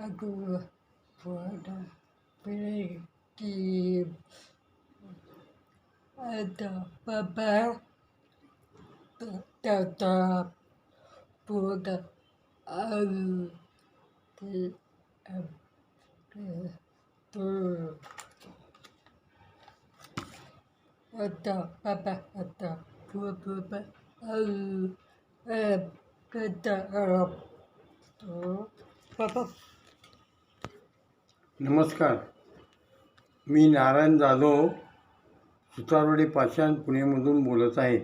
Aku pada pergi ada baba tetap pada al di tu ada baba ada baba al tetap tu baba. नमस्कार. मी नारायण जाधव सुतारवाडी पाषाण पुण्यामधून बोलत आहे.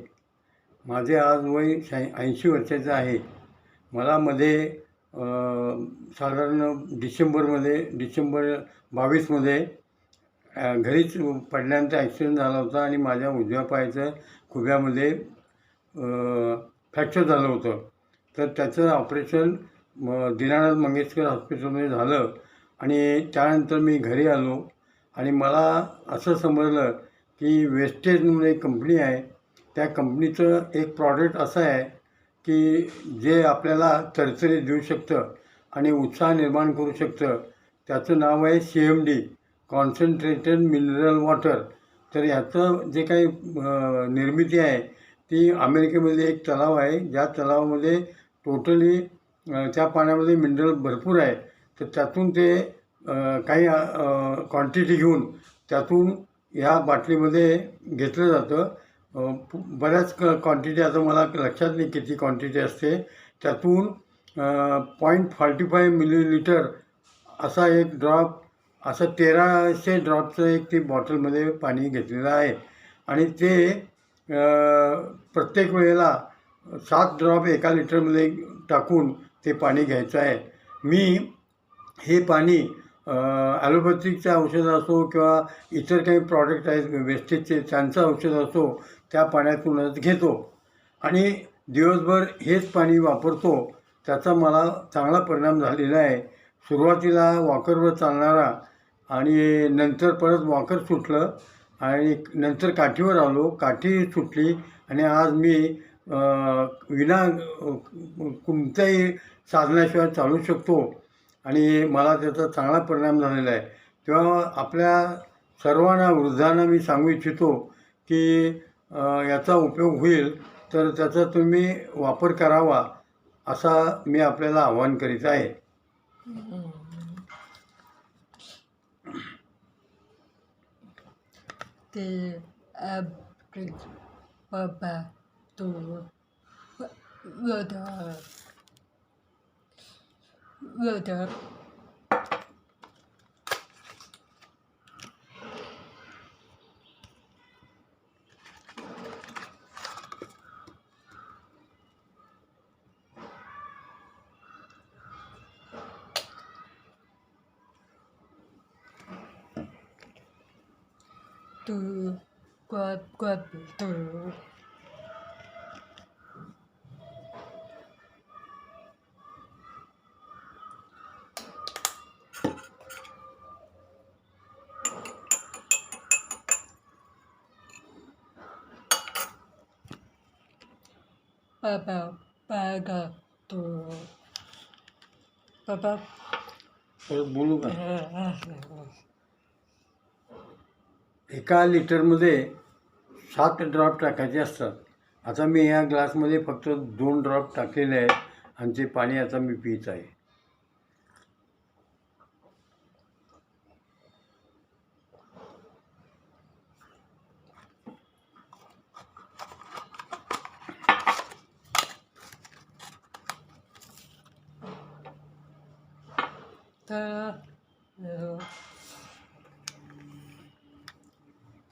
माझे आज वय 80 वर्षाचे आहे. मला मध्ये साधारण डिसेंबर 22मध्ये घरीच पडल्यानंतर ॲक्सिडेंट झाला होता आणि माझ्या उजव्या पायाच्या खुब्यामध्ये फ्रॅक्चर झालं होतं. तर त्याचं ऑपरेशन दीनानाथ मंगेशकर हॉस्पिटलमध्ये झालं आणि त्यानंतर मी घरी आलो आणि मला असं समजलं की वेस्टेज म्हणून एक कंपनी आहे. त्या कंपनीचं एक प्रॉडक्ट असं आहे की जे आपल्याला तरतरी देऊ शकतं आणि उत्साह निर्माण करू शकतं. त्याचं नाव आहे CMD, कॉन्सन्ट्रेटेड मिनरल वॉटर. तर ह्याचं जे काही निर्मिती आहे ती अमेरिकेमध्ये एक तलाव आहे, ज्या तलावामध्ये टोटली त्या पाण्यामध्ये मिनरल भरपूर आहे. तर त्यातून ते काही क्वांटिटी घेऊन त्यातून ह्या बाटलीमध्ये घेतलं जातं. बऱ्याच क्वांटिटी आता मला लक्षात नाही किती क्वांटिटी असते. त्यातून 0.45 मिलीलिटर असा एक ड्रॉप, असं 1300 ड्रॉपचं एक ती बॉटलमध्ये पाणी घेतलेलं आहे आणि ते प्रत्येक वेळेला 7 ड्रॉप एका लिटरमध्ये टाकून ते पाणी घ्यायचं आहे. मी हे पाणी ॲलोपॅथिकचं औषध असो किंवा इतर काही प्रॉडक्ट आहेत वेस्टेजचे, त्यांचं औषध असो, त्या पाण्यातूनच घेतो आणि दिवसभर हेच पाणी वापरतो. त्याचा मला चांगला परिणाम झालेला आहे. सुरुवातीला वॉकरवर चालणारा आणि नंतर परत वॉकर सुटलं आणि नंतर काठीवर आलो, काठी सुटली आणि आज मी विना कोणत्याही साधनाशिवाय चालू शकतो आणि मला त्याचा चांगला परिणाम झालेला आहे. तेव्हा आपल्या सर्वांना, वृद्धांना मी सांगू इच्छितो की याचा उपयोग होईल तर त्याचा तुम्ही वापर करावा, असा मी आपल्याला आवाहन करीत आहे. ते बाबा तो वदा tu guap tu baba baga tu baba बोलू का? एका लिटरमध्ये 7 ड्रॉप टाकायचे असतात. आता मी या ग्लासमध्ये फक्त 2 ड्रॉप टाकलेले आहेत आणि ते पाणी आता मी पित आहे.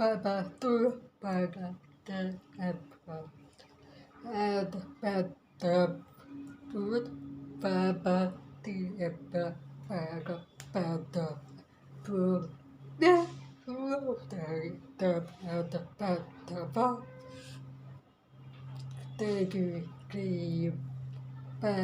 Baba tu baga te appa ad bata put baba ti appa baga bata put ya dari ta bata ba te ki ba